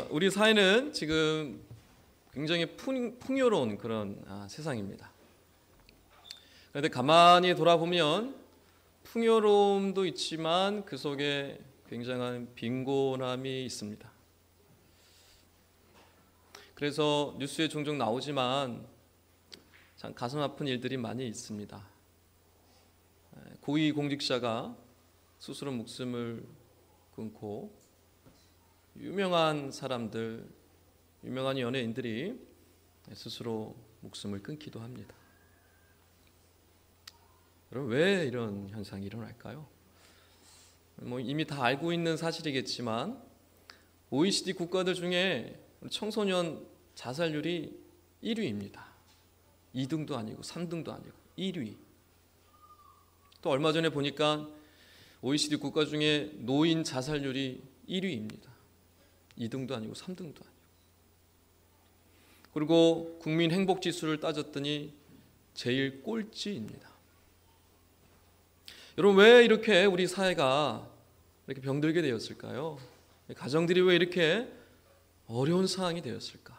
우리 사회는 지금 굉장히 풍요로운 그런 세상입니다. 그런데 가만히 돌아보면 풍요로움도 있지만 그 속에 굉장한 빈곤함이 있습니다. 그래서 뉴스에 종종 나오지만 참 가슴 아픈 일들이 많이 있습니다. 고위공직자가 스스로 목숨을 끊고 유명한 사람들, 유명한 연예인들이 스스로 목숨을 끊기도 합니다. 여러분, 왜 이런 현상이 일어날까요? 이미 다 알고 있는 사실이겠지만 OECD 국가들 중에 청소년 자살률이 1위입니다. 2등도 아니고 3등도 아니고 1위. 또 얼마 전에 보니까 OECD 국가 중에 노인 자살률이 1위입니다. 2등도 아니고 3등도 아니고. 그리고 국민 행복 지수를 따졌더니 제일 꼴찌입니다. 여러분, 왜 이렇게 우리 사회가 이렇게 병들게 되었을까요? 가정들이 왜 이렇게 어려운 상황이 되었을까?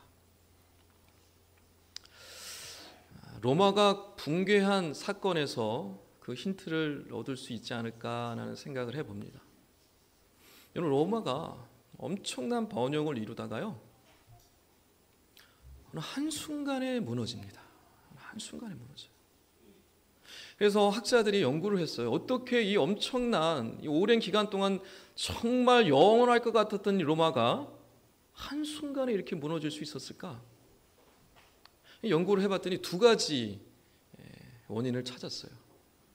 로마가 붕괴한 사건에서 그 힌트를 얻을 수 있지 않을까 하는 생각을 해봅니다. 여러분, 로마가 엄청난 번영을 이루다가요, 한순간에 무너집니다. 한순간에 무너져요. 그래서 학자들이 연구를 했어요. 어떻게 이 엄청난 이 오랜 기간 동안 정말 영원할 것 같았던 이 로마가 한순간에 이렇게 무너질 수 있었을까? 연구를 해봤더니 두 가지 원인을 찾았어요.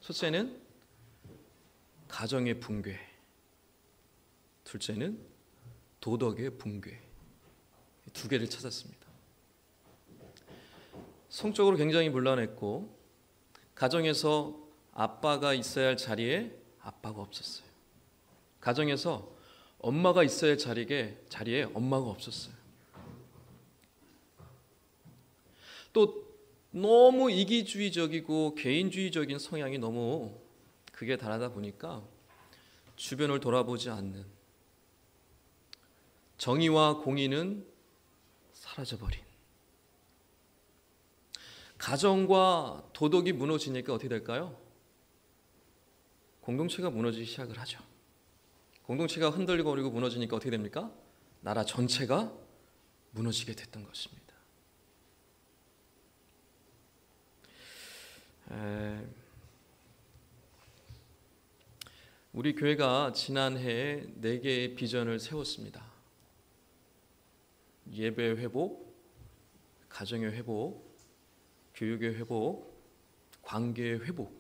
첫째는 가정의 붕괴, 둘째는 도덕의 붕괴. 두 개를 찾았습니다. 성적으로 굉장히 문란했고, 가정에서 아빠가 있어야 할 자리에 아빠가 없었어요. 가정에서 엄마가 있어야 할 자리에 엄마가 없었어요. 또 너무 이기주의적이고 개인주의적인 성향이 너무 극에 달하다 보니까 주변을 돌아보지 않는, 정의와 공의는 사라져버린, 가정과 도덕이 무너지니까 어떻게 될까요? 공동체가 무너지기 시작을 하죠. 공동체가 흔들리고 무너지니까 어떻게 됩니까? 나라 전체가 무너지게 됐던 것입니다. 우리 교회가 지난해에 4개의 비전을 세웠습니다. 예배 회복, 가정의 회복, 교육의 회복, 관계의 회복.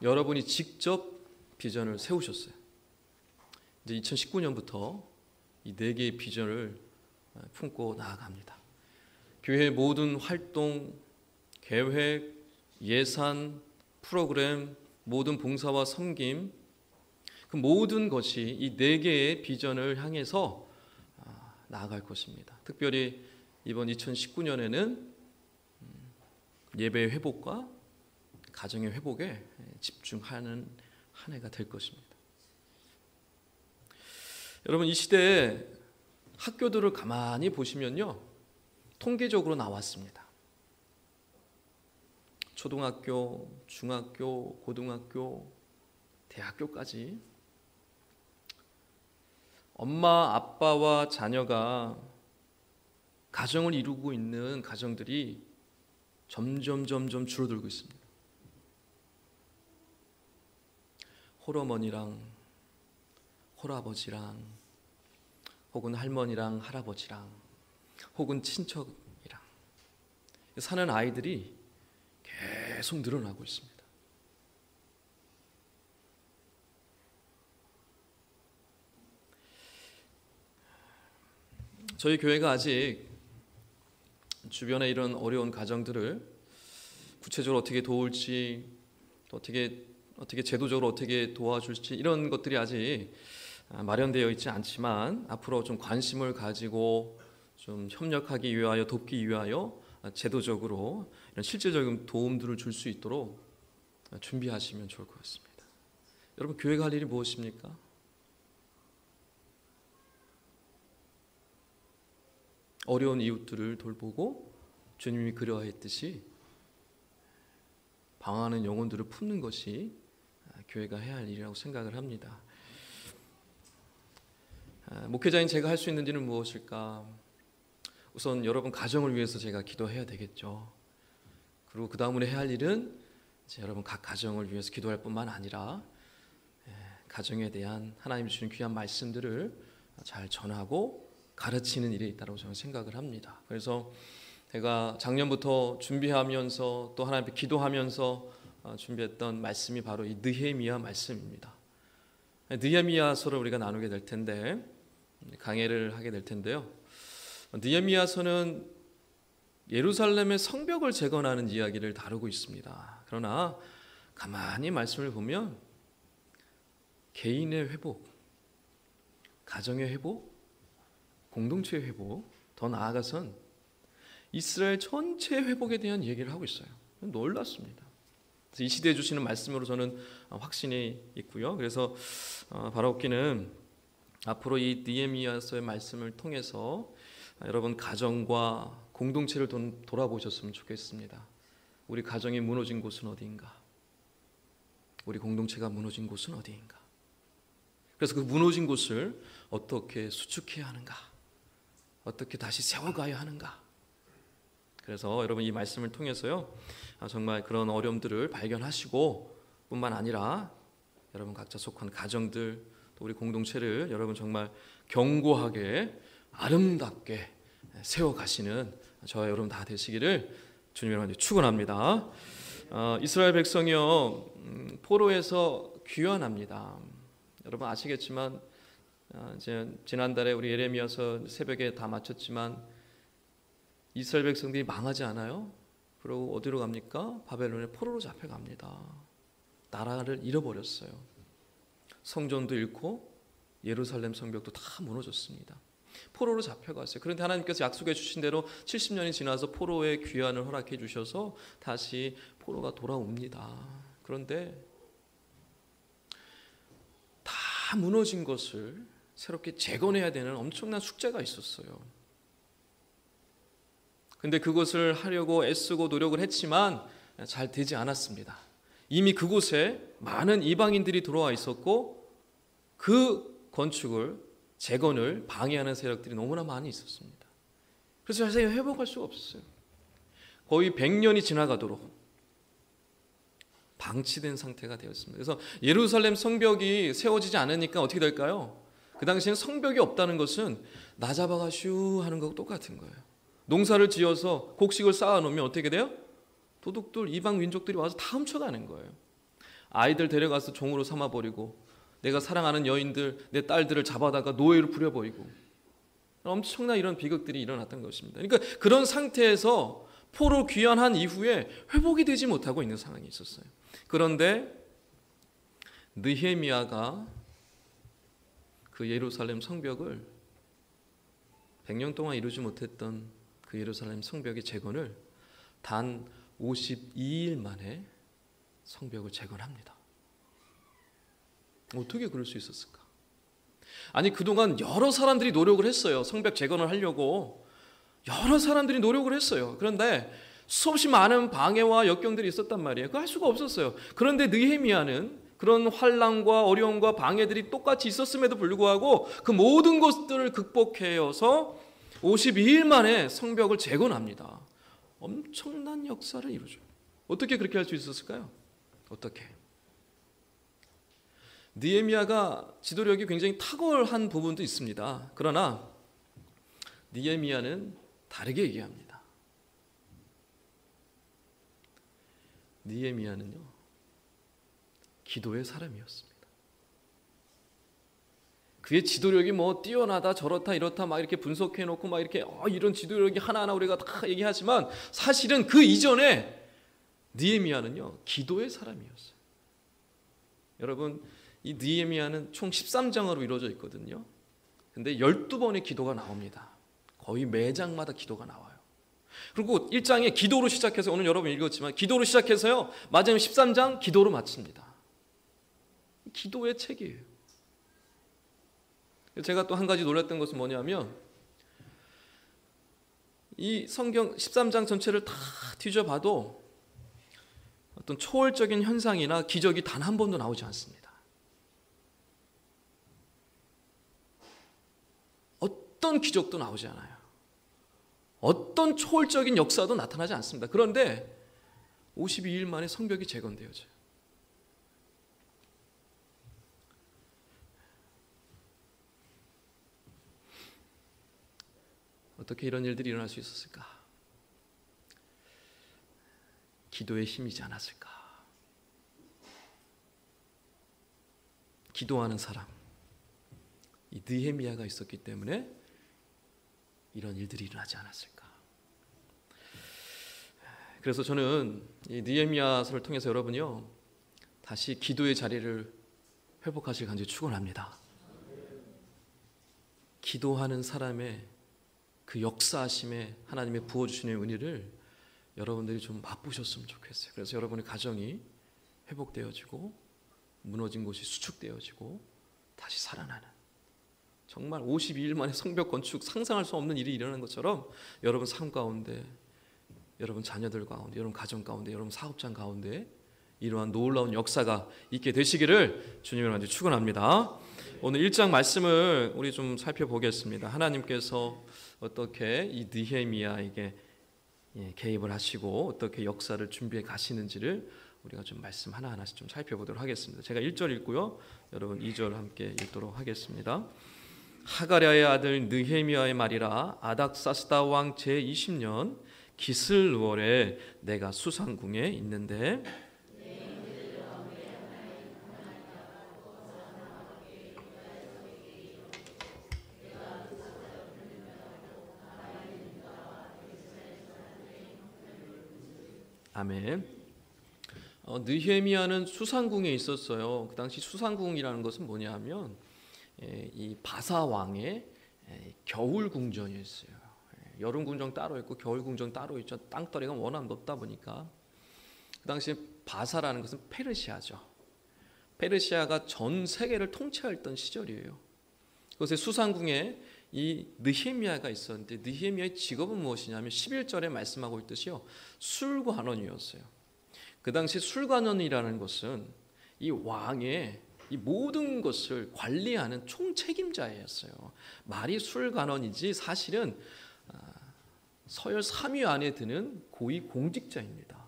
여러분이 직접 비전을 세우셨어요. 이제 2019년부터 이 4개의 비전을 품고 나아갑니다. 교회의 모든 활동, 계획, 예산, 프로그램, 모든 봉사와 섬김, 그 모든 것이 이 4개의 비전을 향해서 나아갈 것입니다. 특별히 이번 2019년에는 예배의 회복과 가정의 회복에 집중하는 한 해가 될 것입니다. 여러분, 이 시대에 학교들을 가만히 보시면요, 통계적으로 나왔습니다. 초등학교, 중학교, 고등학교, 대학교까지 엄마, 아빠와 자녀가 가정을 이루고 있는 가정들이 점점 줄어들고 있습니다. 홀어머니랑 홀아버지랑, 혹은 할머니랑 할아버지랑, 혹은 친척이랑 사는 아이들이 계속 늘어나고 있습니다. 저희 교회가 아직 주변에 이런 어려운 가정들을 구체적으로 어떻게 도울지, 어떻게 제도적으로 어떻게 도와줄지, 이런 것들이 아직 마련되어 있지 않지만 앞으로 좀 관심을 가지고 좀 협력하기 위하여, 돕기 위하여 제도적으로 이런 실질적인 도움들을 줄 수 있도록 준비하시면 좋을 것 같습니다. 여러분, 교회가 할 일이 무엇입니까? 어려운 이웃들을 돌보고 주님이 그려했듯이 방황하는 영혼들을 품는 것이 교회가 해야 할 일이라고 생각을 합니다. 목회자인 제가 할 수 있는 일은 무엇일까? 우선 여러분 가정을 위해서 제가 기도해야 되겠죠. 그리고 그 다음으로 해야 할 일은 이제 여러분 각 가정을 위해서 기도할 뿐만 아니라 가정에 대한 하나님이 주신 귀한 말씀들을 잘 전하고 가르치는 일이 있다고 저는 생각을 합니다. 그래서 제가 작년부터 준비하면서 또 하나님 앞에 기도하면서 준비했던 말씀이 바로 이 느헤미야 말씀입니다. 느헤미야서를 우리가 나누게 될 텐데 강해를 하게 될 텐데요. 느헤미야서는 예루살렘의 성벽을 재건하는 이야기를 다루고 있습니다. 그러나 가만히 말씀을 보면 개인의 회복, 가정의 회복, 공동체의 회복, 더 나아가선 이스라엘 전체의 회복에 대한 얘기를 하고 있어요. 놀랐습니다. 그래서 이 시대에 주시는 말씀으로 저는 확신이 있고요. 그래서 바라옵기는 앞으로 이 느헤미야서의 말씀을 통해서 여러분 가정과 공동체를 돌아보셨으면 좋겠습니다. 우리 가정이 무너진 곳은 어디인가? 우리 공동체가 무너진 곳은 어디인가? 그래서 그 무너진 곳을 어떻게 수축해야 하는가? 어떻게 다시 세워가야 하는가? 그래서 여러분 이 말씀을 통해서요 정말 그런 어려움들을 발견하시고 뿐만 아니라 여러분 각자 속한 가정들 또 우리 공동체를 여러분 정말 견고하게 아름답게 세워가시는 저와 여러분 다 되시기를 주님으로 축원합니다. 이스라엘 백성이요 포로에서 귀환합니다. 여러분 아시겠지만 이제 지난달에 우리 예레미야서 새벽에 다 마쳤지만 이스라엘 백성들이 망하지 않아요? 그리고 어디로 갑니까? 바벨론의 포로로 잡혀갑니다. 나라를 잃어버렸어요. 성전도 잃고 예루살렘 성벽도 다 무너졌습니다. 포로로 잡혀갔어요. 그런데 하나님께서 약속해 주신 대로 70년이 지나서 포로의 귀환을 허락해 주셔서 다시 포로가 돌아옵니다. 그런데 다 무너진 것을 새롭게 재건해야 되는 엄청난 숙제가 있었어요. 근데 그것을 하려고 애쓰고 노력을 했지만 잘 되지 않았습니다. 이미 그곳에 많은 이방인들이 들어와 있었고 그 건축을 재건을 방해하는 세력들이 너무나 많이 있었습니다. 그래서 자세히 회복할 수가 없었어요. 거의 100년이 지나가도록 방치된 상태가 되었습니다. 그래서 예루살렘 성벽이 세워지지 않으니까 어떻게 될까요? 그 당시에는 성벽이 없다는 것은 나 잡아가 슈 하는 거하고 똑같은 거예요. 농사를 지어서 곡식을 쌓아놓으면 어떻게 돼요? 도둑들, 이방 민족들이 와서 다 훔쳐가는 거예요. 아이들 데려가서 종으로 삼아버리고 내가 사랑하는 여인들, 내 딸들을 잡아다가 노예로 부려버리고 엄청난 이런 비극들이 일어났던 것입니다. 그러니까 그런 상태에서 포로 귀환한 이후에 회복이 되지 못하고 있는 상황이 있었어요. 그런데 느헤미야가 그 예루살렘 성벽을 100년 동안 이루지 못했던 그 예루살렘 성벽의 재건을 단 52일 만에 성벽을 재건합니다. 어떻게 그럴 수 있었을까? 아니 그동안 여러 사람들이 노력을 했어요. 성벽 재건을 하려고 여러 사람들이 노력을 했어요. 그런데 수없이 많은 방해와 역경들이 있었단 말이에요. 그거 할 수가 없었어요. 그런데 느헤미야는 그런 환난과 어려움과 방해들이 똑같이 있었음에도 불구하고 그 모든 것들을 극복해서 52일 만에 성벽을 재건합니다. 엄청난 역사를 이루죠. 어떻게 그렇게 할 수 있었을까요? 어떻게? 느헤미야가 지도력이 굉장히 탁월한 부분도 있습니다. 그러나 느헤미야는 다르게 얘기합니다. 느헤미야는요 기도의 사람이었습니다. 그의 지도력이 뭐 뛰어나다 저렇다 이렇다 막 이렇게 분석해 놓고 막 이렇게 이런 지도력이 하나하나 우리가 다 얘기하지만 사실은 그 이전에 느헤미야는요 기도의 사람이었어요. 여러분 이 느헤미야는 총 13장으로 이루어져 있거든요. 근데 12번의 기도가 나옵니다. 거의 매 장마다 기도가 나와요. 그리고 1장에 기도로 시작해서 오늘 여러분 읽었지만 기도로 시작해서요 마지막 13장 기도로 마칩니다. 기도의 책이에요. 제가 또 한 가지 놀랐던 것은 뭐냐면 이 성경 13장 전체를 다 뒤져봐도 어떤 초월적인 현상이나 기적이 단 한 번도 나오지 않습니다. 어떤 기적도 나오지 않아요. 어떤 초월적인 역사도 나타나지 않습니다. 그런데 52일 만에 성벽이 재건되어져요. 어떻게 이런 일들이 일어날 수 있었을까? 기도의 힘이지 않았을까? 기도하는 사람, 이 느헤미야가 있었기 때문에 이런 일들이 일어나지 않았을까? 그래서 저는 이 느헤미야서를 통해서 여러분이요, 다시 기도의 자리를 회복하실 간절히 축원합니다. 기도하는 사람의 그 역사하심에 하나님의 부어주시는 은혜를 여러분들이 좀 맛보셨으면 좋겠어요. 그래서 여러분의 가정이 회복되어지고 무너진 곳이 수축되어지고 다시 살아나는, 정말 52일 만에 성벽 건축, 상상할 수 없는 일이 일어나는 것처럼 여러분 삶 가운데, 여러분 자녀들 가운데, 여러분 가정 가운데, 여러분 사업장 가운데 이러한 놀라운 역사가 있게 되시기를 주님을 간절히 축원합니다. 오늘 1장 말씀을 우리 좀 살펴보겠습니다. 하나님께서 어떻게 이 느헤미야에게 개입을 하시고 어떻게 역사를 준비해 가시는지를 우리가 좀 말씀 하나하나씩 좀 살펴보도록 하겠습니다. 제가 1절 읽고요, 여러분 2절 함께 읽도록 하겠습니다. 하가랴의 아들 느헤미야의 말이라. 아닥사스다 왕 제20년 기슬월에 내가 수상궁에 있는데 아멘. 느헤미야는 수상궁에 있었어요. 그 당시 수상궁이라는 것은 뭐냐면 이 바사 왕의 겨울 궁전이었어요. 여름 궁전 따로 있고 겨울 궁전 따로 있죠. 땅덩이가 워낙 높다 보니까. 그 당시에 바사라는 것은 페르시아죠. 페르시아가 전 세계를 통치했던 시절이에요. 그것의 수상궁에 이 느헤미야가 있었는데, 느헤미야의 직업은 무엇이냐면 11절에 말씀하고 있듯이요, 술관원이었어요. 그 당시 술관원이라는 것은 이 왕의 이 모든 것을 관리하는 총책임자였어요. 말이 술관원이지 사실은 서열 3위 안에 드는 고위 공직자입니다.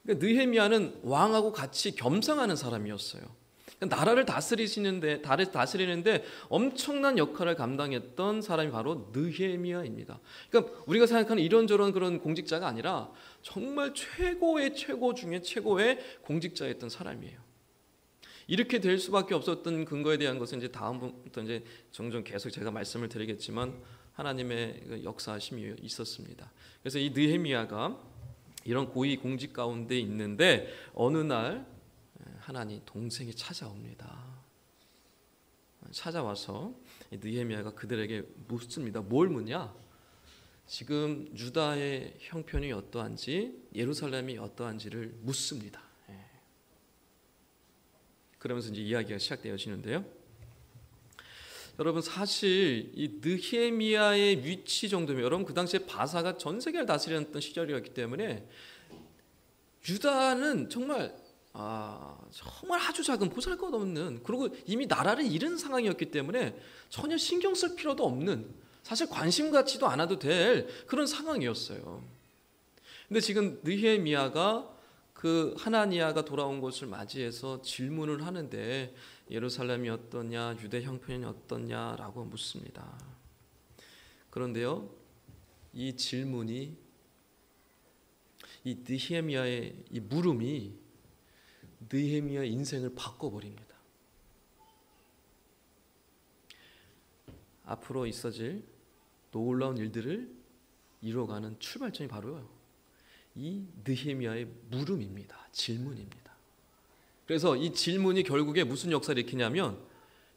그러니까 느헤미야는 왕하고 같이 겸상하는 사람이었어요. 나라를 다스리는데 엄청난 역할을 감당했던 사람이 바로 느헤미야입니다. 그러니까 우리가 생각하는 이런저런 그런 공직자가 아니라 정말 최고의 최고 중에 최고의 공직자였던 사람이에요. 이렇게 될 수밖에 없었던 근거에 대한 것은 이제 다음부터 이제 종종 계속 제가 말씀을 드리겠지만 하나님의 역사하심이 있었습니다. 그래서 이 느헤미야가 이런 고위 공직 가운데 있는데 어느 날 하나님 동생이 찾아옵니다. 찾아와서 느헤미야가 그들에게 묻습니다. 뭘 묻냐? 지금 유다의 형편이 어떠한지, 예루살렘이 어떠한지를 묻습니다. 그러면서 이제 이야기가 시작되어지는데요. 여러분, 사실 이 느헤미야의 위치 정도면, 여러분 그 당시에 바사가 전 세계를 다스렸던 시절이었기 때문에 유다는 정말 아주 작은 보잘것없는, 그리고 이미 나라를 잃은 상황이었기 때문에 전혀 신경 쓸 필요도 없는, 사실 관심 갖지도 않아도 될 그런 상황이었어요. 근데 지금 느헤미야가 그 하나니야가 돌아온 것을 맞이해서 질문을 하는데 예루살렘이 어떠냐, 유대 형편이 어떠냐라고 묻습니다. 그런데요, 이 질문이, 이 느헤미야의 이 물음이 느헤미야의 인생을 바꿔버립니다. 앞으로 있어질 놀라운 일들을 이뤄가는 출발점이 바로 이 느헤미야의 물음입니다. 질문입니다. 그래서 이 질문이 결국에 무슨 역사를 일으키냐면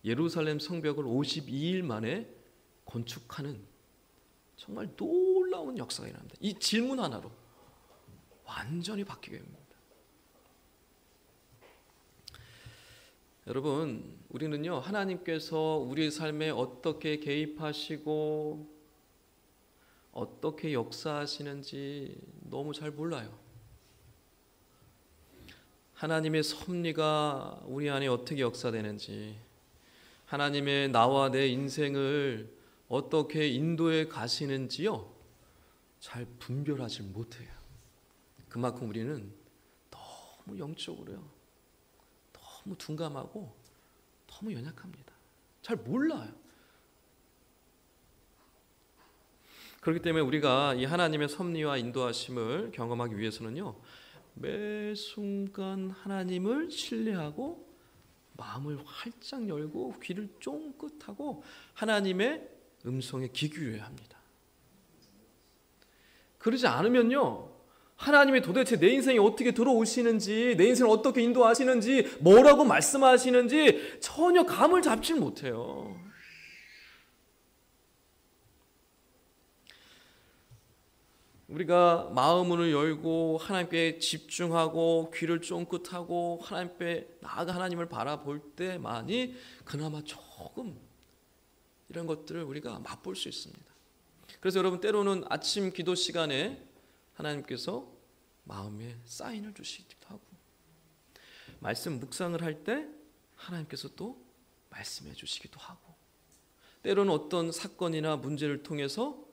예루살렘 성벽을 52일 만에 건축하는 정말 놀라운 역사가 일어납니다. 이 질문 하나로 완전히 바뀌게 됩니다. 여러분, 우리는요, 하나님께서 우리의 삶에 어떻게 개입하시고 어떻게 역사하시는지 너무 잘 몰라요. 하나님의 섭리가 우리 안에 어떻게 역사되는지, 하나님의 나와 내 인생을 어떻게 인도해 가시는지요, 잘 분별하지 못해요. 그만큼 우리는 너무 영적으로요, 너무 둔감하고 너무 연약합니다. 잘 몰라요. 그렇기 때문에 우리가 이 하나님의 섭리와 인도하심을 경험하기 위해서는요, 매 순간 하나님을 신뢰하고 마음을 활짝 열고 귀를 쫑긋하고 하나님의 음성에 귀 기울여야 합니다. 그러지 않으면요, 하나님이 도대체 내 인생에 어떻게 들어오시는지, 내 인생을 어떻게 인도하시는지, 뭐라고 말씀하시는지 전혀 감을 잡지 못해요. 우리가 마음을 열고 하나님께 집중하고 귀를 쫑긋하고 하나님께 나아가 하나님을 바라볼 때만이 그나마 조금 이런 것들을 우리가 맛볼 수 있습니다. 그래서 여러분, 때로는 아침 기도 시간에 하나님께서 마음에 사인을 주시기도 하고, 말씀 묵상을 할 때 하나님께서 또 말씀해 주시기도 하고, 때로는 어떤 사건이나 문제를 통해서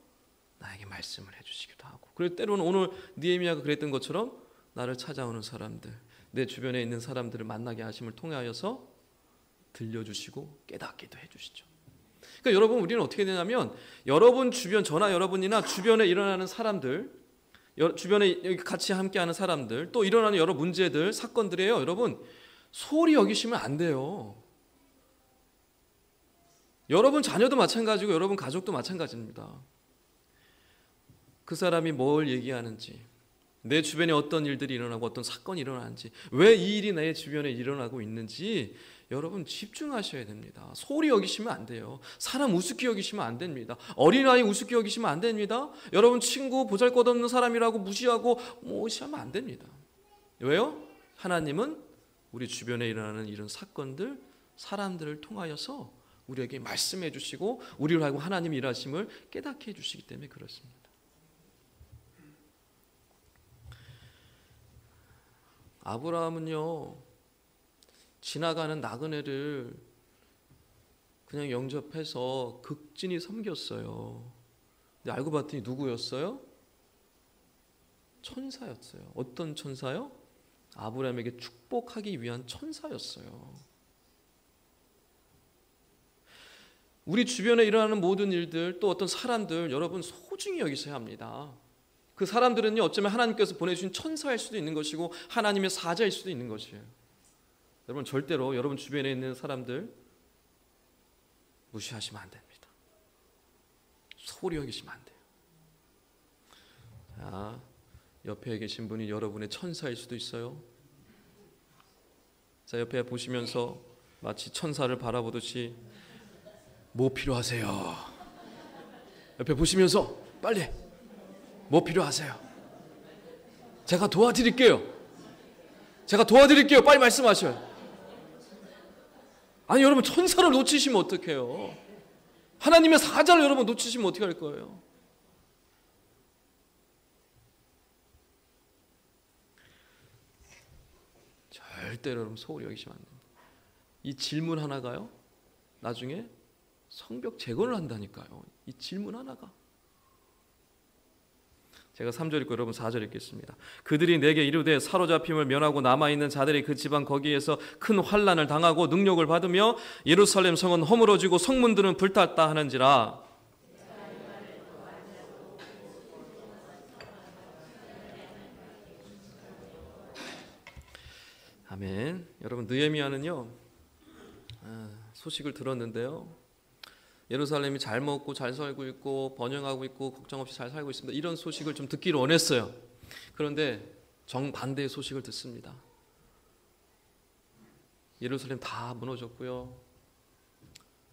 나에게 말씀을 해주시기도 하고, 그리고 때로는 오늘 느헤미야가 그랬던 것처럼 나를 찾아오는 사람들, 내 주변에 있는 사람들을 만나게 하심을 통하여서 들려주시고 깨닫기도 해주시죠. 그러니까 여러분, 우리는 어떻게 되냐면, 여러분 주변, 저나 여러분이나 주변에 일어나는 사람들, 주변에 같이 함께하는 사람들, 또 일어나는 여러 문제들, 사건들이에요. 여러분, 소홀히 여기시면 안 돼요. 여러분 자녀도 마찬가지고 여러분 가족도 마찬가지입니다. 그 사람이 뭘 얘기하는지, 내 주변에 어떤 일들이 일어나고 어떤 사건이 일어나는지, 왜 이 일이 내 주변에 일어나고 있는지 여러분 집중하셔야 됩니다. 소홀히 여기시면 안 돼요. 사람 우습게 여기시면 안 됩니다. 어린아이 우습게 여기시면 안 됩니다. 여러분 친구 보잘것없는 사람이라고 무시하고 무시하면 안 됩니다. 왜요? 하나님은 우리 주변에 일어나는 이런 사건들, 사람들을 통하여서 우리에게 말씀해 주시고 우리를 하고 하나님 일하심을 깨닫게 해주시기 때문에 그렇습니다. 아브라함은요, 지나가는 나그네를 그냥 영접해서 극진히 섬겼어요. 근데 알고 봤더니 누구였어요? 천사였어요. 어떤 천사요? 아브라함에게 축복하기 위한 천사였어요. 우리 주변에 일어나는 모든 일들, 또 어떤 사람들, 여러분 소중히 여기셔야 합니다. 그 사람들은요, 어쩌면 하나님께서 보내주신 천사일 수도 있는 것이고 하나님의 사자일 수도 있는 것이에요. 여러분, 절대로 여러분 주변에 있는 사람들 무시하시면 안 됩니다. 소홀히 여기시면 안 돼요. 자, 옆에 계신 분이 여러분의 천사일 수도 있어요. 자, 옆에 보시면서 마치 천사를 바라보듯이 뭐 필요하세요? 옆에 보시면서 빨리 뭐 필요하세요? 제가 도와드릴게요. 빨리 말씀하셔요. 아니, 여러분 천사를 놓치시면 어떡해요? 하나님의 사자를 여러분 놓치시면 어떻게 할 거예요? 절대로 여러분 소홀히 여기시면 안 됩니다. 이 질문 하나가요, 나중에 성벽 재건을 한다니까요. 이 질문 하나가. 제가 3절 읽고 여러분 4절 읽겠습니다. 그들이 내게 이르되 사로잡힘을 면하고 남아있는 자들이 그 지방 거기에서 큰 환난을 당하고 능력을 받으며 예루살렘 성은 허물어지고 성문들은 불탔다 하는지라. 아멘. 여러분, 느헤미야는요, 소식을 들었는데요, 예루살렘이 잘 먹고 잘 살고 있고 번영하고 있고 걱정 없이 잘 살고 있습니다. 이런 소식을 좀 듣기를 원했어요. 그런데 정반대의 소식을 듣습니다. 예루살렘 다 무너졌고요,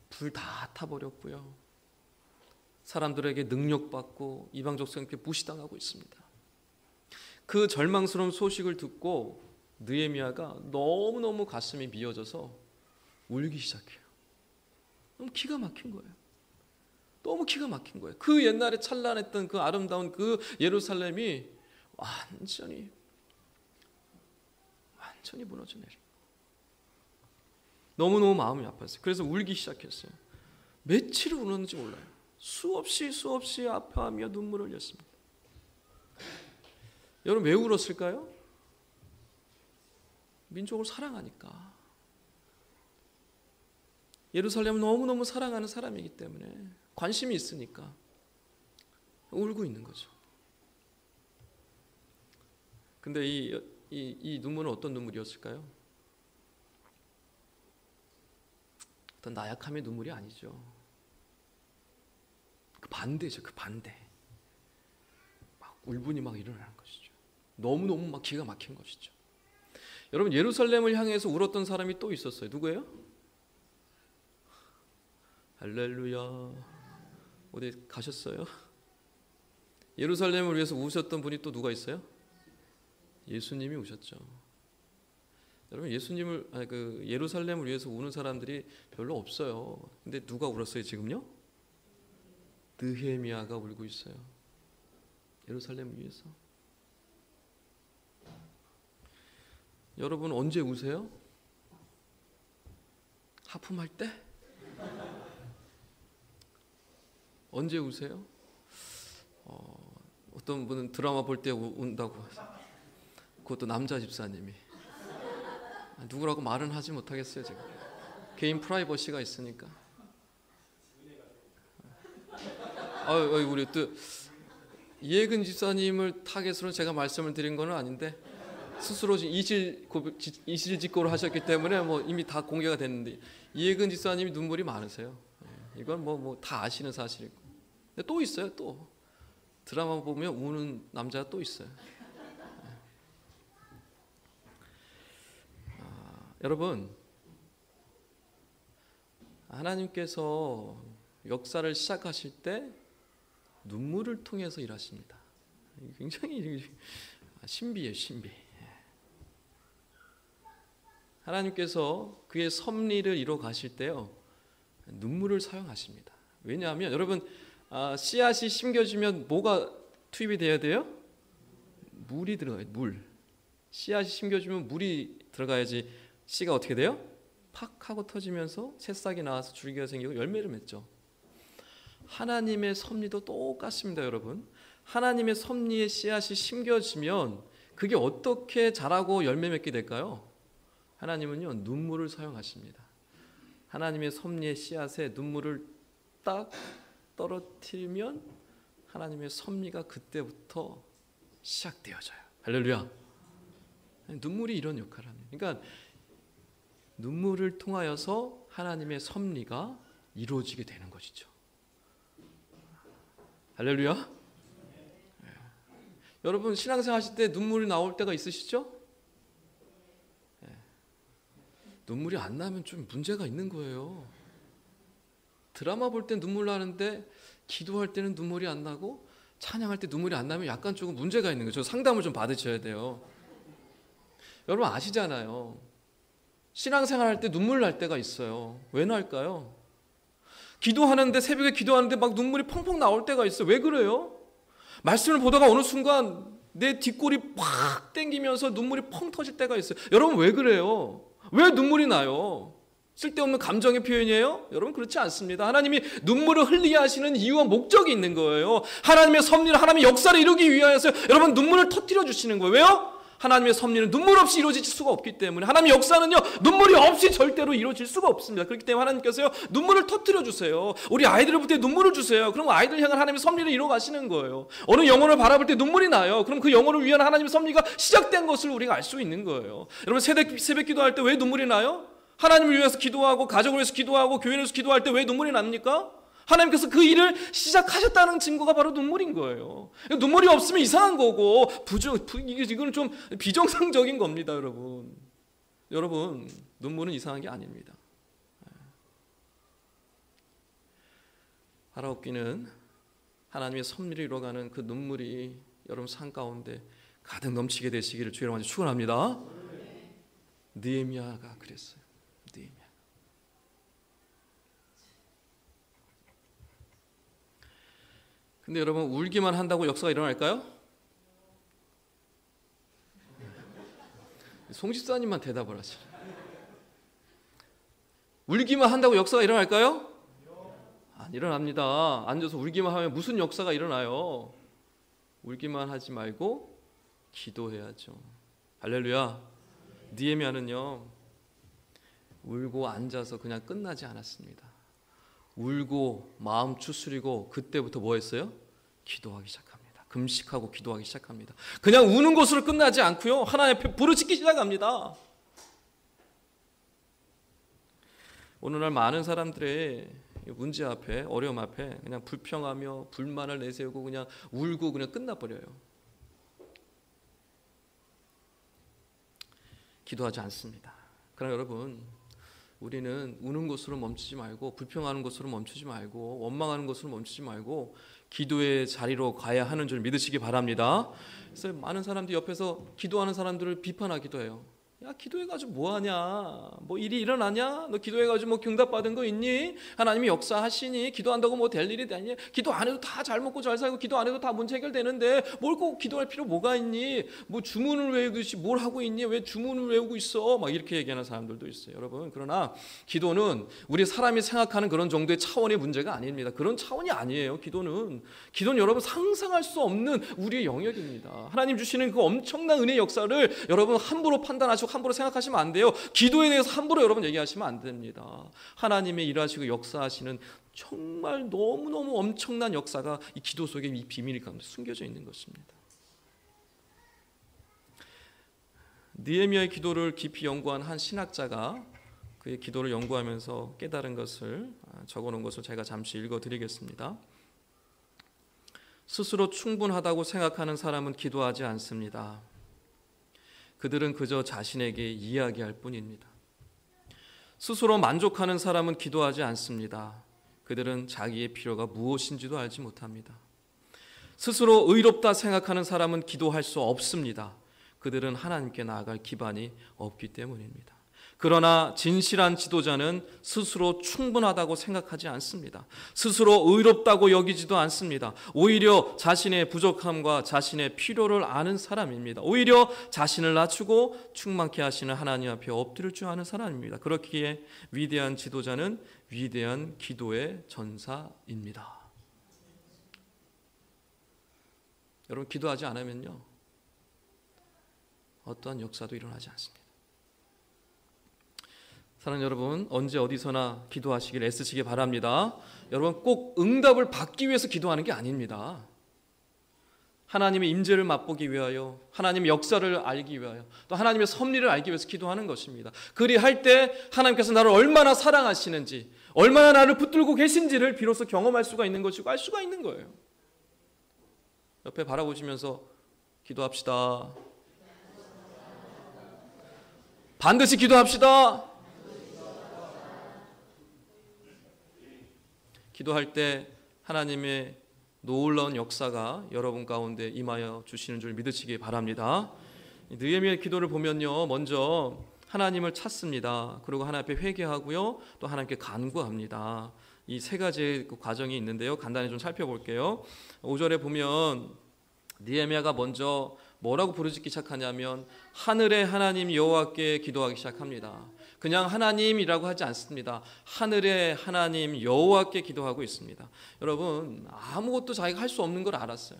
불 다 타버렸고요, 사람들에게 능력받고 이방족 성에게 무시당하고 있습니다. 그 절망스러운 소식을 듣고 느헤미야가 너무너무 가슴이 미어져서 울기 시작해요. 너무 기가 막힌 거예요. 너무 기가 막힌 거예요. 그 옛날에 찬란했던 그 아름다운 그 예루살렘이 완전히 무너져 내린. 너무너무 마음이 아팠어요. 그래서 울기 시작했어요. 며칠을 울었는지 몰라요. 수없이 아파하며 눈물을 흘렸습니다. 여러분 왜 울었을까요? 민족을 사랑하니까. 예루살렘을 너무너무 사랑하는 사람이기 때문에, 관심이 있으니까 울고 있는 거죠. 근데 이 눈물은 어떤 눈물이었을까요? 어떤 나약함의 눈물이 아니죠. 그 반대죠. 그 반대. 막 울분이 막 일어나는 것이죠. 너무너무 막 기가 막힌 것이죠. 여러분, 예루살렘을 향해서 울었던 사람이 또 있었어요. 누구예요? 할렐루야. 어디 가셨어요? 예루살렘을 위해서 우셨던 분이 또 누가 있어요? 예수님이 우셨죠. 여러분, 예루살렘을 위해서 우는 사람들이 별로 없어요. 근데 누가 울었어요 지금요? 느헤미야가 울고 있어요. 예루살렘을 위해서. 여러분 언제 우세요? 하품할 때? 언제 우세요? 어떤 분은 드라마 볼 때 운다고. 그것도 남자 집사님이. 누구라고 말은 하지 못하겠어요 지금. 개인 프라이버시가 있으니까. 우리 또 이혜근 집사님을 타겟으로 제가 말씀을 드린 건 아닌데, 스스로 이실직고를 하셨기 때문에 뭐 이미 다 공개가 됐는데, 이혜근 집사님이 눈물이 많으세요. 이건 뭐 다 아시는 사실이고. 근데 또 있어요. 또 드라마 보면 우는 남자가 또 있어요. 여러분, 하나님께서 역사를 시작하실 때 눈물을 통해서 일하십니다. 굉장히 신비예요, 신비. 하나님께서 그의 섭리를 이뤄 가실 때요, 눈물을 사용하십니다. 왜냐하면 여러분, 씨앗이 심겨지면 뭐가 투입이 돼야 돼요? 물이 들어가요. 물. 씨앗이 심겨지면 물이 들어가야지 씨가 어떻게 돼요? 팍 하고 터지면서 새싹이 나와서 줄기가 생기고 열매를 맺죠. 하나님의 섭리도 똑같습니다, 여러분. 하나님의 섭리의 씨앗이 심겨지면 그게 어떻게 자라고 열매 맺게 될까요? 하나님은요, 눈물을 사용하십니다. 하나님의 섭리의 씨앗에 눈물을 딱 떨어뜨리면 하나님의 섭리가 그때부터 시작되어져요. 할렐루야. 눈물이 이런 역할을 합니다. 그러니까 눈물을 통하여서 하나님의 섭리가 이루어지게 되는 것이죠. 할렐루야. 네. 여러분 신앙생활 하실 때 눈물이 나올 때가 있으시죠? 네. 눈물이 안 나면 좀 문제가 있는 거예요. 드라마 볼 때 눈물 나는데 기도할 때는 눈물이 안 나고 찬양할 때 눈물이 안 나면 약간 조금 문제가 있는 거죠. 상담을 좀 받으셔야 돼요. 여러분 아시잖아요. 신앙생활 할 때 눈물 날 때가 있어요. 왜 날까요? 기도하는데, 새벽에 기도하는데 막 눈물이 펑펑 나올 때가 있어요. 왜 그래요? 말씀을 보다가 어느 순간 내 뒷골이 팍 땡기면서 눈물이 펑 터질 때가 있어요. 여러분 왜 그래요? 왜 눈물이 나요? 쓸데없는 감정의 표현이에요? 여러분 그렇지 않습니다. 하나님이 눈물을 흘리게 하시는 이유와 목적이 있는 거예요. 하나님의 섭리를, 하나님의 역사를 이루기 위하여서 여러분 눈물을 터뜨려 주시는 거예요. 왜요? 하나님의 섭리는 눈물 없이 이루어질 수가 없기 때문에, 하나님의 역사는요 눈물이 없이 절대로 이루어질 수가 없습니다. 그렇기 때문에 하나님께서요 눈물을 터뜨려 주세요. 우리 아이들을 볼 때 눈물을 주세요. 그럼 아이들 향한 하나님의 섭리를 이루어 가시는 거예요. 어느 영혼을 바라볼 때 눈물이 나요. 그럼 그 영혼을 위한 하나님의 섭리가 시작된 것을 우리가 알 수 있는 거예요. 여러분 새벽 기도할 때 왜 눈물이 나요? 하나님을 위해서 기도하고 가족을 위해서 기도하고 교회를 위해서 기도할 때 왜 눈물이 납니까? 하나님께서 그 일을 시작하셨다는 증거가 바로 눈물인 거예요. 눈물이 없으면 이상한 거고 이거는 좀 비정상적인 겁니다, 여러분. 여러분 눈물은 이상한 게 아닙니다. 하나님께는 하나님의 섭리를 이뤄가는 그 눈물이 여러분 삶 가운데 가득 넘치게 되시기를 주의 이름으로 축원합니다. 느헤미야가 그랬어요. 느헤미야. 근데 여러분, 울기만 한다고 역사가 일어날까요? 송 집사님만 대답을 하시네. 울기만 한다고 역사가 일어날까요? 안 일어납니다. 앉아서 울기만 하면 무슨 역사가 일어나요? 울기만 하지 말고 기도해야죠. 할렐루야. 느헤미야는요, 울고 앉아서 그냥 끝나지 않았습니다. 울고 마음 추스리고 그때부터 뭐 했어요? 기도하기 시작합니다. 금식하고 기도하기 시작합니다. 그냥 우는 것으로 끝나지 않고요, 하나님 앞에 부르짖기 시작합니다. 오늘날 많은 사람들의 문제 앞에, 어려움 앞에 그냥 불평하며 불만을 내세우고 그냥 울고 그냥 끝나버려요. 기도하지 않습니다. 그러나 여러분, 우리는 우는 것으로 멈추지 말고, 불평하는 것으로 멈추지 말고, 원망하는 것으로 멈추지 말고 기도의 자리로 가야 하는 줄 믿으시기 바랍니다. 그래서 많은 사람들이 옆에서 기도하는 사람들을 비판하기도 해요. 야, 기도해가지고 뭐하냐? 뭐 일이 일어나냐? 너 기도해가지고 뭐 응답받은 거 있니? 하나님이 역사하시니? 기도한다고 뭐 될 일이 되니? 기도 안 해도 다 잘 먹고 잘 살고 기도 안 해도 다 문제 해결되는데 뭘 꼭 기도할 필요 뭐가 있니? 뭐 주문을 외우듯이 뭘 하고 있니? 왜 주문을 외우고 있어? 막 이렇게 얘기하는 사람들도 있어요, 여러분. 그러나 기도는 우리 사람이 생각하는 그런 정도의 차원의 문제가 아닙니다. 그런 차원이 아니에요. 기도는 여러분 상상할 수 없는 우리의 영역입니다. 하나님 주시는 그 엄청난 은혜의 역사를 여러분 함부로 판단하시고 함부로 생각하시면 안 돼요. 기도에 대해서 함부로 여러분 얘기하시면 안 됩니다. 하나님의 일하시고 역사하시는 정말 너무너무 엄청난 역사가 이 기도 속에 이 비밀 가운데 숨겨져 있는 것입니다. 느헤미야의 기도를 깊이 연구한 한 신학자가 그의 기도를 연구하면서 깨달은 것을 적어놓은 것을 제가 잠시 읽어드리겠습니다. 스스로 충분하다고 생각하는 사람은 기도하지 않습니다. 그들은 그저 자신에게 이야기할 뿐입니다. 스스로 만족하는 사람은 기도하지 않습니다. 그들은 자기의 필요가 무엇인지도 알지 못합니다. 스스로 의롭다 생각하는 사람은 기도할 수 없습니다. 그들은 하나님께 나아갈 기반이 없기 때문입니다. 그러나 진실한 지도자는 스스로 충분하다고 생각하지 않습니다. 스스로 의롭다고 여기지도 않습니다. 오히려 자신의 부족함과 자신의 필요를 아는 사람입니다. 오히려 자신을 낮추고 충만케 하시는 하나님 앞에 엎드릴 줄 아는 사람입니다. 그렇기에 위대한 지도자는 위대한 기도의 전사입니다. 여러분, 기도하지 않으면요, 어떠한 역사도 일어나지 않습니다. 사랑하는 여러분, 언제 어디서나 기도하시길 애쓰시기 바랍니다. 여러분, 꼭 응답을 받기 위해서 기도하는 게 아닙니다. 하나님의 임재를 맛보기 위하여, 하나님의 역사를 알기 위하여, 또 하나님의 섭리를 알기 위해서 기도하는 것입니다. 그리할 때 하나님께서 나를 얼마나 사랑하시는지, 얼마나 나를 붙들고 계신지를 비로소 경험할 수가 있는 것이고 알 수가 있는 거예요. 옆에 바라보시면서 기도합시다. 반드시 기도합시다. 기도할 때 하나님의 놀라운 역사가 여러분 가운데 임하여 주시는 줄 믿으시기 바랍니다. 느헤미야의 기도를 보면요, 먼저 하나님을 찾습니다. 그리고 하나님 앞에 회개하고요, 또 하나님께 간구합니다. 이 세 가지의 과정이 있는데요, 간단히 좀 살펴볼게요. 5절에 보면 느헤미야가 먼저 뭐라고 부르짖기 시작하냐면 하늘의 하나님 여호와께 기도하기 시작합니다. 그냥 하나님이라고 하지 않습니다. 하늘의 하나님 여호와께 기도하고 있습니다. 여러분, 아무것도 자기가 할 수 없는 걸 알았어요.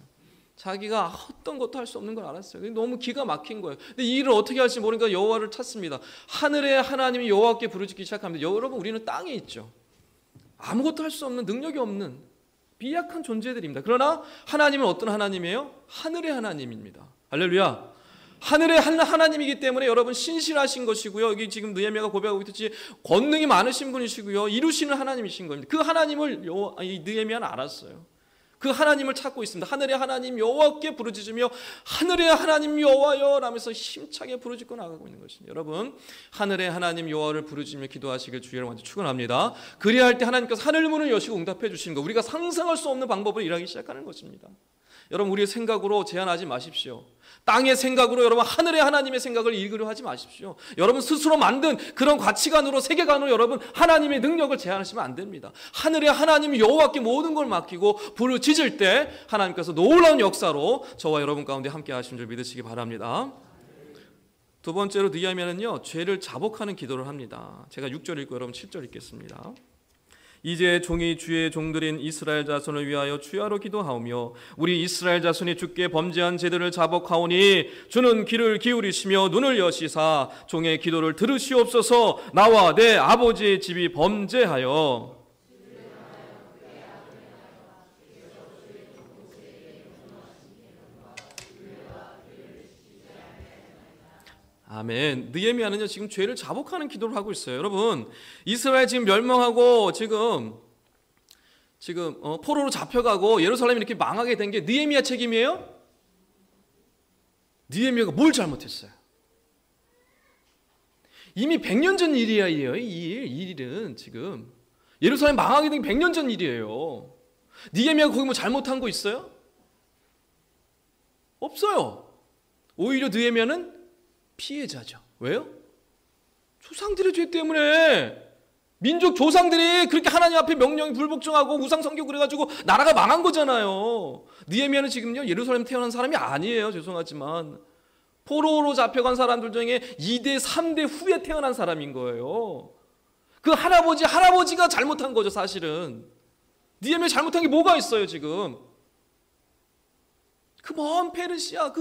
자기가 어떤 것도 할 수 없는 걸 알았어요. 너무 기가 막힌 거예요. 근데 이 일을 어떻게 할지 모르니까 여호와를 찾습니다. 하늘의 하나님 여호와께 부르짖기 시작합니다. 여러분, 우리는 땅에 있죠. 아무것도 할 수 없는, 능력이 없는 비약한 존재들입니다. 그러나 하나님은 어떤 하나님이에요? 하늘의 하나님입니다. 할렐루야. 하늘의 하나님이기 때문에 여러분 신실하신 것이고요. 여기 지금 느헤미야가 고백하고 있듯이 권능이 많으신 분이시고요. 이루시는 하나님이신 겁니다. 그 하나님을 느헤미야는 알았어요. 그 하나님을 찾고 있습니다. 하늘의 하나님 여호와께 부르짖으며 하늘의 하나님 여호와여 라면서 힘차게 부르짖고 나가고 있는 것입니다. 여러분, 하늘의 하나님 여호와를 부르짖으며 기도하시길 주의를 먼저 축원합니다. 그리할 때 하나님께서 하늘 문을 여시고 응답해 주시는 것, 우리가 상상할 수 없는 방법으로 일하기 시작하는 것입니다. 여러분 우리의 생각으로 제한하지 마십시오. 땅의 생각으로 여러분 하늘의 하나님의 생각을 이루려 하지 마십시오. 여러분 스스로 만든 그런 가치관으로 세계관으로 여러분 하나님의 능력을 제한하시면 안 됩니다. 하늘의 하나님 여호와께 모든 걸 맡기고 불을 지질 때 하나님께서 놀라운 역사로 저와 여러분 가운데 함께 하신 줄 믿으시기 바랍니다. 두 번째로 느헤미야는요, 죄를 자복하는 기도를 합니다. 제가 6절 읽고 여러분 7절 읽겠습니다. 이제 종이 주의 종들인 이스라엘 자손을 위하여 주야로 기도하오며 우리 이스라엘 자손이 주께 범죄한 죄들을 자복하오니 주는 귀를 기울이시며 눈을 여시사 종의 기도를 들으시옵소서. 나와 내 아버지의 집이 범죄하여 아멘. 느헤미야는요 지금 죄를 자복하는 기도를 하고 있어요. 여러분 이스라엘 지금 멸망하고 지금 포로로 잡혀가고 예루살렘이 이렇게 망하게 된 게 느헤미야 책임이에요? 느헤미야가 뭘 잘못했어요? 이미 100년 전 일이야. 이 일은 지금 예루살렘 망하게 된 게 100년 전 일이에요. 느헤미야가 거기 뭐 잘못한 거 있어요? 없어요. 오히려 느헤미야는 피해자죠. 왜요? 조상들의 죄 때문에 민족 조상들이 그렇게 하나님 앞에 명령이 불복종하고 우상 섬기고 그래가지고 나라가 망한 거잖아요. 느헤미야는 지금요 예루살렘 태어난 사람이 아니에요. 죄송하지만 포로로 잡혀간 사람들 중에 2대 3대 후에 태어난 사람인 거예요. 그 할아버지가 잘못한 거죠. 사실은 느헤미야 잘못한 게 뭐가 있어요 지금? 그 먼 페르시아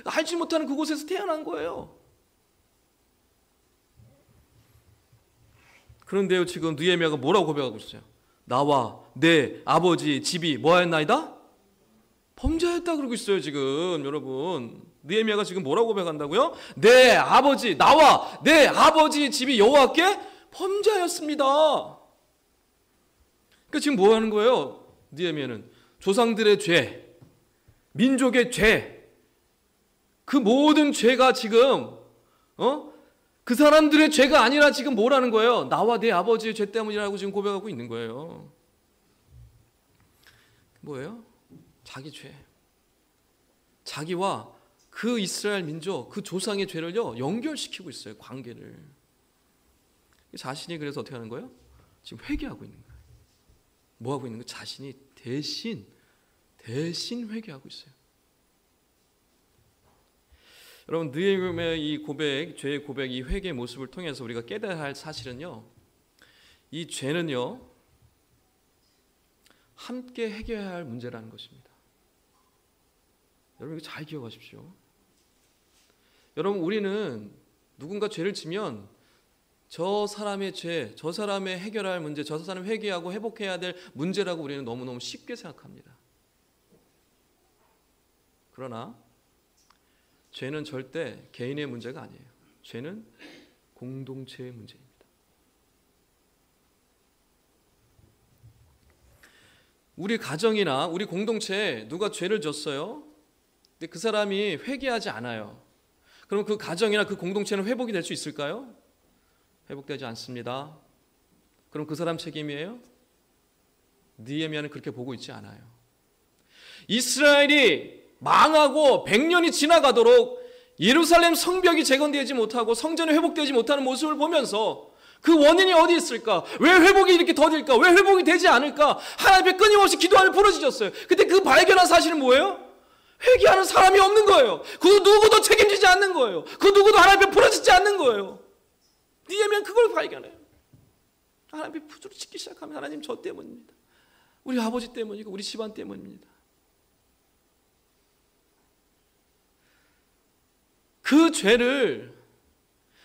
알지 못하는 그곳에서 태어난 거예요. 그런데요 지금 느헤미야가 뭐라고 고백하고 있어요? 나와 내 아버지 집이 뭐하였나이다? 범죄하였다 그러고 있어요 지금. 여러분 느헤미야가 지금 뭐라고 고백한다고요? 내 아버지 나와 내 아버지 집이 여호와께 범죄하였습니다. 그러니까 지금 뭐 하는 거예요? 느헤미야는 조상들의 죄, 민족의 죄, 그 모든 죄가 지금 그 사람들의 죄가 아니라 지금 뭐라는 거예요? 나와 내 아버지의 죄 때문이라고 지금 고백하고 있는 거예요. 뭐예요? 자기 죄. 자기와 그 이스라엘 민족, 그 조상의 죄를요 연결시키고 있어요. 관계를. 자신이 그래서 어떻게 하는 거예요? 지금 회개하고 있는 거예요. 뭐 하고 있는 거예요? 자신이 대신 회개하고 있어요. 여러분 느헤미야의 이 고백, 죄의 고백, 이 회개의 모습을 통해서 우리가 깨달아야 할 사실은요, 이 죄는요 함께 해결해야 할 문제라는 것입니다. 여러분 이거 잘 기억하십시오. 여러분 우리는 누군가 죄를 지면 저 사람의 죄, 저 사람의 해결할 문제, 저 사람이 회개하고 회복해야 될 문제라고 우리는 너무너무 쉽게 생각합니다. 그러나 죄는 절대 개인의 문제가 아니에요. 죄는 공동체의 문제입니다. 우리 가정이나 우리 공동체에 누가 죄를 졌어요. 근데 그 사람이 회개하지 않아요. 그럼 그 가정이나 그 공동체는 회복이 될 수 있을까요? 회복되지 않습니다. 그럼 그 사람 책임이에요? 느헤미야는 그렇게 보고 있지 않아요. 이스라엘이 망하고 100년이 지나가도록 예루살렘 성벽이 재건되지 못하고 성전이 회복되지 못하는 모습을 보면서 그 원인이 어디 있을까? 왜 회복이 이렇게 더딜까? 왜 회복이 되지 않을까? 하나님 앞에 끊임없이 기도하며 부르짖었어요. 근데 그 발견한 사실은 뭐예요? 회개하는 사람이 없는 거예요. 그 누구도 책임지지 않는 거예요. 그 누구도 하나님 앞에 부르짖지 않는 거예요. 느헤미야는 그걸 발견해요. 하나님 앞에 부르짖기 시작하면 하나님 저 때문입니다. 우리 아버지 때문이고 우리 집안 때문입니다. 그 죄를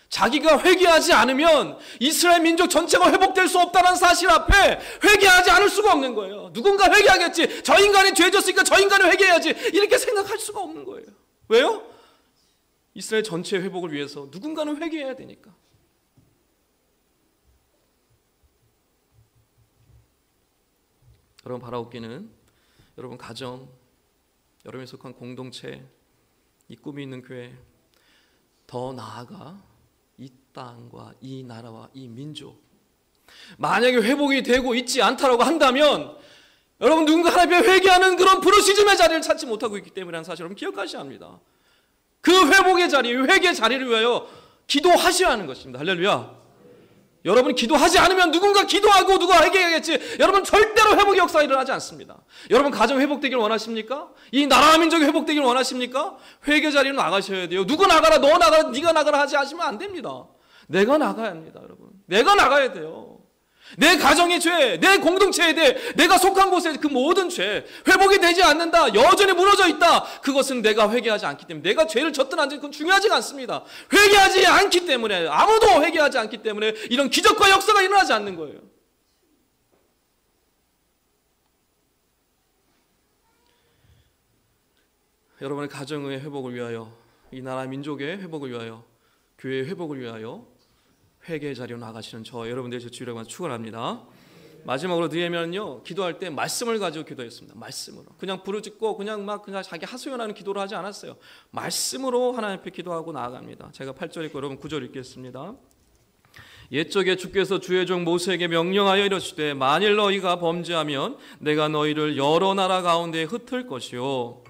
자기가 회개하지 않으면 이스라엘 민족 전체가 회복될 수 없다는 사실 앞에 회개하지 않을 수가 없는 거예요. 누군가 회개하겠지. 저 인간이 죄 졌으니까 저 인간은 회개해야지. 이렇게 생각할 수가 없는 거예요. 왜요? 이스라엘 전체의 회복을 위해서 누군가는 회개해야 되니까. 여러분 바라옵기는 여러분 가정, 여러분이 속한 공동체, 이 꿈이 있는 교회, 더 나아가 이 땅과 이 나라와 이 민족, 만약에 회복이 되고 있지 않다라고 한다면 여러분 누군가 하나님 앞에 회개하는 그런 부르시즘의 자리를 찾지 못하고 있기 때문이라는 사실 여러분 기억하셔야 합니다. 그 회복의 자리, 회개의 자리를 위하여 기도하셔야 하는 것입니다. 할렐루야. 여러분이 기도하지 않으면 누군가 기도하고 누가 회개하겠지. 여러분 절대로 회복의 역사가 일어나지 않습니다. 여러분 가정 회복되기를 원하십니까? 이 나라 민족이 회복되기를 원하십니까? 회개 자리로 나가셔야 돼요. 누구 나가라, 너 나가라, 네가 나가라 하지 않으시면 안 됩니다. 내가 나가야 합니다, 여러분. 내가 나가야 돼요. 내 가정의 죄, 내 공동체에 대해, 내가 속한 곳에 그 모든 죄, 회복이 되지 않는다, 여전히 무너져 있다. 그것은 내가 회개하지 않기 때문에, 내가 죄를 졌든 안 졌든 그건 중요하지가 않습니다. 회개하지 않기 때문에, 아무도 회개하지 않기 때문에 이런 기적과 역사가 일어나지 않는 거예요. 여러분의 가정의 회복을 위하여, 이 나라 민족의 회복을 위하여, 교회의 회복을 위하여 회개의 자리로 나가시는 저 여러분들의 주의를 축원합니다. 마지막으로 느헤미야는요, 기도할 때 말씀을 가지고 기도했습니다. 말씀으로. 그냥 부르짖고 그냥 자기 하소연하는 기도를 하지 않았어요. 말씀으로 하나님 앞에 기도하고 나아갑니다. 제가 8절 읽고 여러분 9절 읽겠습니다. 옛적에 주께서 주의 종 모세에게 명령하여 이르시되 만일 너희가 범죄하면 내가 너희를 여러 나라 가운데 흩을 것이요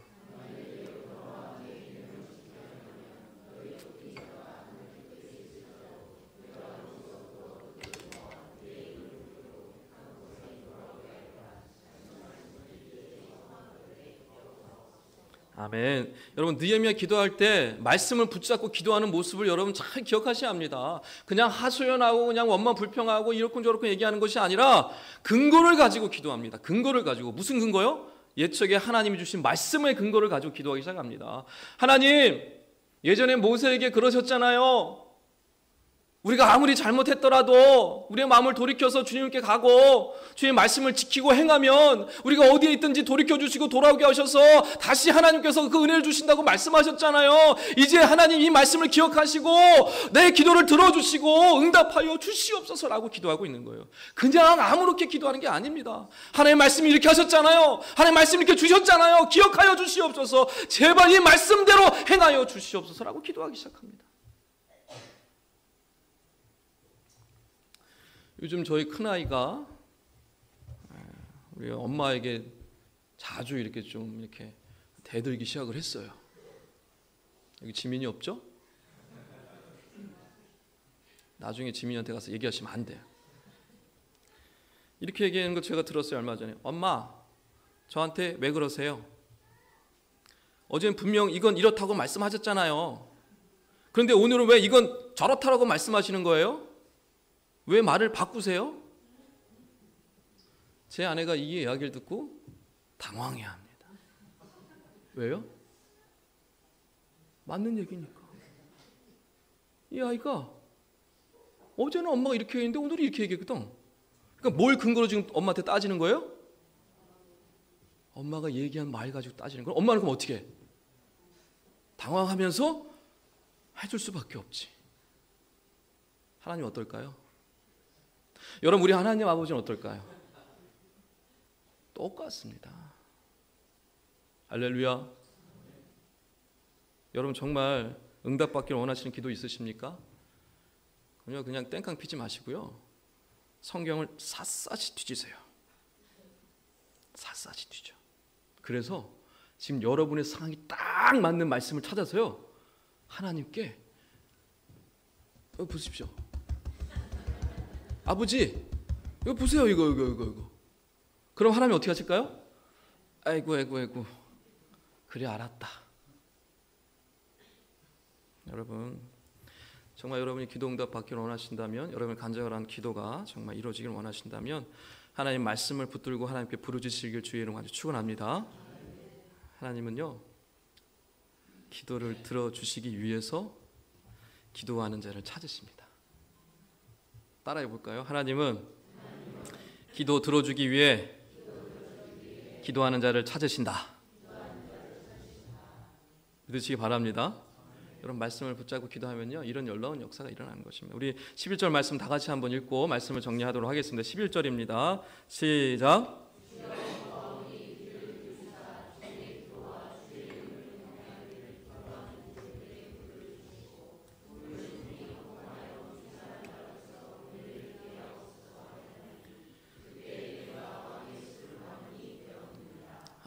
아멘. 여러분 느헤미야 기도할 때 말씀을 붙잡고 기도하는 모습을 여러분 잘 기억하셔야 합니다. 그냥 하소연하고 그냥 원만 불평하고 이렇고 저렇고 얘기하는 것이 아니라 근거를 가지고 기도합니다. 근거를 가지고. 무슨 근거요? 옛적에 하나님이 주신 말씀의 근거를 가지고 기도하기 시작합니다. 하나님, 예전에 모세에게 그러셨잖아요. 우리가 아무리 잘못했더라도 우리의 마음을 돌이켜서 주님께 가고 주님의 말씀을 지키고 행하면 우리가 어디에 있든지 돌이켜주시고 돌아오게 하셔서 다시 하나님께서 그 은혜를 주신다고 말씀하셨잖아요. 이제 하나님 이 말씀을 기억하시고 내 기도를 들어주시고 응답하여 주시옵소서라고 기도하고 있는 거예요. 그냥 아무렇게 기도하는 게 아닙니다. 하나님의 말씀이 이렇게 하셨잖아요. 하나님의 말씀이 이렇게 주셨잖아요. 기억하여 주시옵소서. 제발 이 말씀대로 행하여 주시옵소서라고 기도하기 시작합니다. 요즘 저희 큰아이가 우리 엄마에게 자주 이렇게 좀 이렇게 대들기 시작을 했어요. 여기 지민이 없죠? 나중에 지민이한테 가서 얘기하시면 안 돼요. 이렇게 얘기하는 거 제가 들었어요, 얼마 전에. 엄마, 저한테 왜 그러세요? 어제는 분명 이건 이렇다고 말씀하셨잖아요. 그런데 오늘은 왜 이건 저렇다라고 말씀하시는 거예요? 왜 말을 바꾸세요? 제 아내가 이 이야기를 듣고 당황해야 합니다. 왜요? 맞는 얘기니까. 이 아이가 어제는 엄마가 이렇게 얘기했는데 오늘은 이렇게 얘기했거든. 그러니까 뭘 근거로 지금 엄마한테 따지는 거예요? 엄마가 얘기한 말 가지고 따지는 거예요. 엄마는 그럼 어떻게 해? 당황하면서 해줄 수밖에 없지. 하나님 어떨까요? 여러분 우리 하나님 아버지는 어떨까요? 똑같습니다. 할렐루야. 여러분 정말 응답받기를 원하시는 기도 있으십니까? 그냥 땡깡 피지 마시고요. 성경을 샅샅이 뒤지세요. 샅샅이 뒤져. 그래서 지금 여러분의 상황이 딱 맞는 말씀을 찾아서요. 하나님께 보십시오. 아버지, 이거 보세요. 이거. 그럼 하나님 어떻게 하실까요? 아이고. 그래 알았다. 여러분, 정말 여러분이 기도 응답 받기를 원하신다면, 여러분의 간절한 기도가 정말 이루어지길 원하신다면 하나님 말씀을 붙들고 하나님께 부르짖으시길 주의 이름으로 아주 축원합니다. 하나님은요, 기도를 들어주시기 위해서 기도하는 자를 찾으십니다. 따라해 볼까요? 하나님은 기도 들어주기 위해 기도하는 자를 찾으신다. 믿으시기 바랍니다. 여러분 말씀을 붙잡고 기도하면요, 이런 놀라운 역사가 일어나는 것입니다. 우리 11절 말씀 다 같이 한번 읽고 말씀을 정리하도록 하겠습니다. 11절입니다. 시작.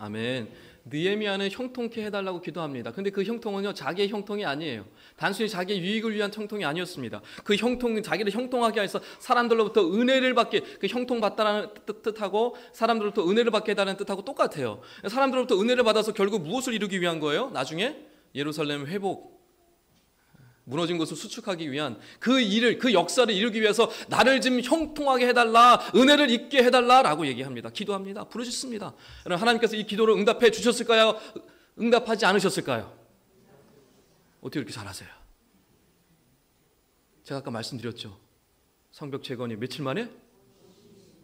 아멘. 느헤미야는 형통케 해달라고 기도합니다. 근데 그 형통은요, 자기의 형통이 아니에요. 단순히 자기의 유익을 위한 형통이 아니었습니다. 그 형통은 자기를 형통하게 해서 사람들로부터 은혜를 받게, 그 형통 받다라는 뜻하고 사람들로부터 은혜를 받게 해달라는 뜻하고 똑같아요. 사람들로부터 은혜를 받아서 결국 무엇을 이루기 위한 거예요? 나중에 예루살렘 회복, 무너진 것을 수축하기 위한 그 일을, 그 역사를 이루기 위해서 나를 좀 형통하게 해달라, 은혜를 입게 해달라라고 얘기합니다. 기도합니다. 부르짖습니다. 여러분, 하나님께서 이 기도를 응답해 주셨을까요? 응답하지 않으셨을까요? 어떻게 이렇게 잘하세요? 제가 아까 말씀드렸죠. 성벽 재건이 며칠 만에?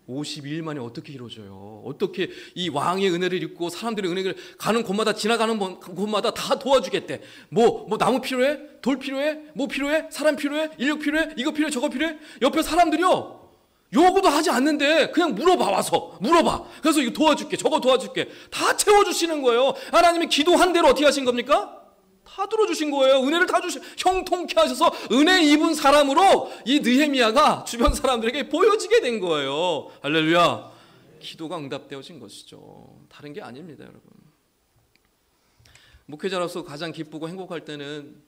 52일 만에 어떻게 이루어져요? 어떻게 이 왕의 은혜를 입고 사람들의 은혜를 가는 곳마다, 지나가는 곳마다 다 도와주겠대. 뭐 나무 필요해? 돌 필요해? 뭐 필요해? 사람 필요해? 인력 필요해? 이거 필요해? 저거 필요해? 옆에 사람들이요, 요구도 하지 않는데 그냥 물어봐, 와서 물어봐. 그래서 이거 도와줄게, 저거 도와줄게. 다 채워주시는 거예요. 하나님이 기도한 대로 어떻게 하신 겁니까? 다 들어주신 거예요. 은혜를 다 주시, 형통케 하셔서 은혜 입은 사람으로 이 느헤미야가 주변 사람들에게 보여지게 된 거예요. 할렐루야. 기도가 응답되어진 것이죠. 다른 게 아닙니다, 여러분. 목회자로서 가장 기쁘고 행복할 때는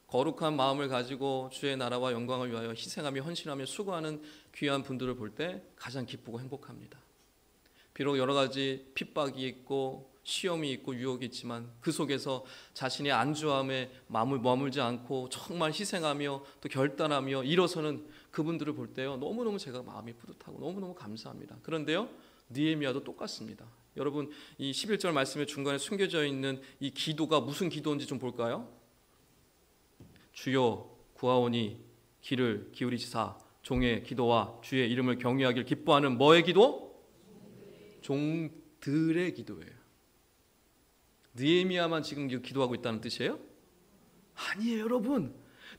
거룩한 마음을 가지고 주의 나라와 영광을 위하여 희생하며 헌신하며 수고하는 귀한 분들을 볼 때 가장 기쁘고 행복합니다. 비록 여러 가지 핍박이 있고 시험이 있고 유혹이 있지만 그 속에서 자신의 안주함에 마음을 머물지 않고 정말 희생하며 또 결단하며 일어서는 그분들을 볼 때요, 너무너무 제가 마음이 뿌듯하고 너무너무 감사합니다. 그런데요, 느헤미야도 똑같습니다. 여러분, 이 11절 말씀의 중간에 숨겨져 있는 이 기도가 무슨 기도인지 좀 볼까요? 주여 구하오니 귀를 기울이시사 종의 기도와 주의 이름을 경외하길 기뻐하는 뭐의 기도? 종들의 기도예요. 느헤미야만 지금 기도하고 있다는 뜻이에요? 아니에요, 여러분.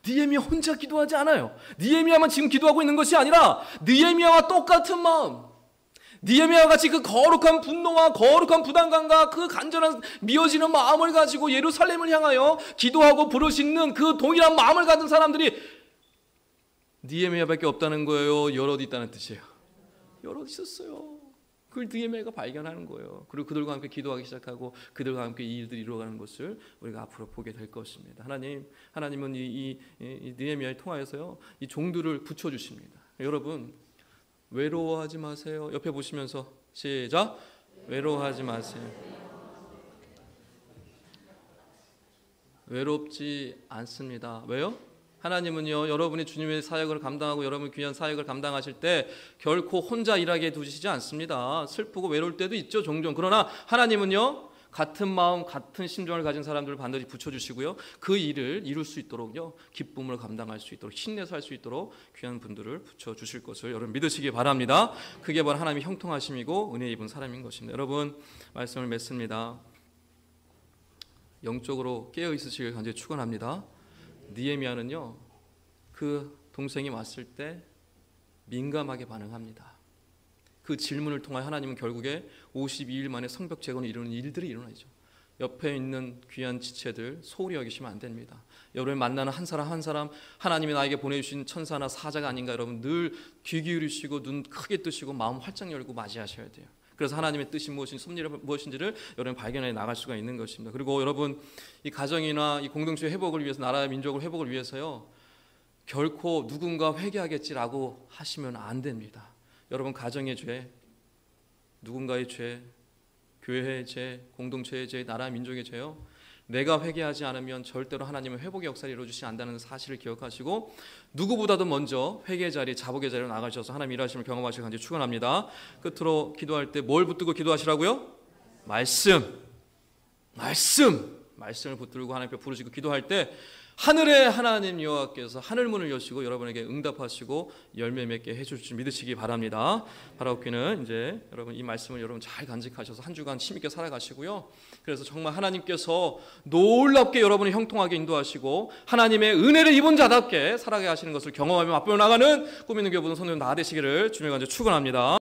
느헤미야 혼자 기도하지 않아요. 느헤미야만 지금 기도하고 있는 것이 아니라 느헤미야와 똑같은 마음, 느헤미야와 같이 그 거룩한 분노와 거룩한 부담감과 그 간절한 미어지는 마음을 가지고 예루살렘을 향하여 기도하고 부르짖는 그 동일한 마음을 가진 사람들이 느헤미야밖에 없다는 거예요? 여럿 있다는 뜻이에요? 여럿 있었어요. 그걸 느헤미야가 발견하는 거예요. 그리고 그들과 함께 기도하기 시작하고 그들과 함께 이 일들이 이루어가는 것을 우리가 앞으로 보게 될 것입니다. 하나님은 이 느헤미야를 통하여서요, 이 종들을 붙여주십니다. 여러분, 외로워하지 마세요. 옆에 보시면서 시작. 외로워하지 마세요. 외롭지 않습니다. 왜요? 하나님은요, 여러분이 주님의 사역을 감당하고 여러분 귀한 사역을 감당하실 때 결코 혼자 일하게 두시지 않습니다. 슬프고 외로울 때도 있죠, 종종. 그러나 하나님은요, 같은 마음, 같은 심정을 가진 사람들을 반드시 붙여주시고요, 그 일을 이룰 수 있도록요, 기쁨을 감당할 수 있도록, 힘내서 할 수 있도록 귀한 분들을 붙여주실 것을 여러분 믿으시기 바랍니다. 그게 바로 하나님의 형통하심이고 은혜 입은 사람인 것입니다. 여러분, 말씀을 맺습니다. 영적으로 깨어있으시길 간절히 축원합니다. 느헤미야는요, 그 동생이 왔을 때 민감하게 반응합니다. 그 질문을 통하여 하나님은 결국에 52일 만에 성벽 재건을 이루는 일들이 일어나죠. 옆에 있는 귀한 지체들 소홀히 여기시면 안 됩니다. 여러분 만나는 한 사람 한 사람 하나님이 나에게 보내주신 천사나 사자가 아닌가, 여러분 늘 귀 기울이시고 눈 크게 뜨시고 마음 활짝 열고 맞이하셔야 돼요. 그래서 하나님의 뜻이 무엇인지 섭리가 무엇인지를 여러분 발견해 나갈 수가 있는 것입니다. 그리고 여러분, 이 가정이나 이 공동체의 회복을 위해서, 나라의 민족을 회복을 위해서요, 결코 누군가 회개하겠지라고 하시면 안 됩니다. 여러분, 가정의 죄, 누군가의 죄, 교회의 죄, 공동체의 죄, 나라 민족의 죄요, 내가 회개하지 않으면 절대로 하나님은 회복의 역사를 이루어주시지 않는다는 사실을 기억하시고 누구보다도 먼저 회개의 자리, 자복의 자리로 나가셔서 하나님 일하심을 경험하시길 간절히 축원합니다. 끝으로 기도할 때 뭘 붙들고 기도하시라고요? 말씀을 붙들고 하나님 앞에 부르시고 기도할 때 하늘의 하나님 여호와께서 하늘문을 여시고 여러분에게 응답하시고 열매 맺게 해줄 줄 믿으시기 바랍니다. 바라옵기는 이제 여러분 이 말씀을 여러분 잘 간직하셔서 한 주간 힘있게 살아가시고요. 그래서 정말 하나님께서 놀랍게 여러분을 형통하게 인도하시고 하나님의 은혜를 입은 자답게 살아가게 하시는 것을 경험하며 맛보여 나가는 꿈 있는 교회 모든 성도들 다 되시기를 주님의 간절히 축원합니다.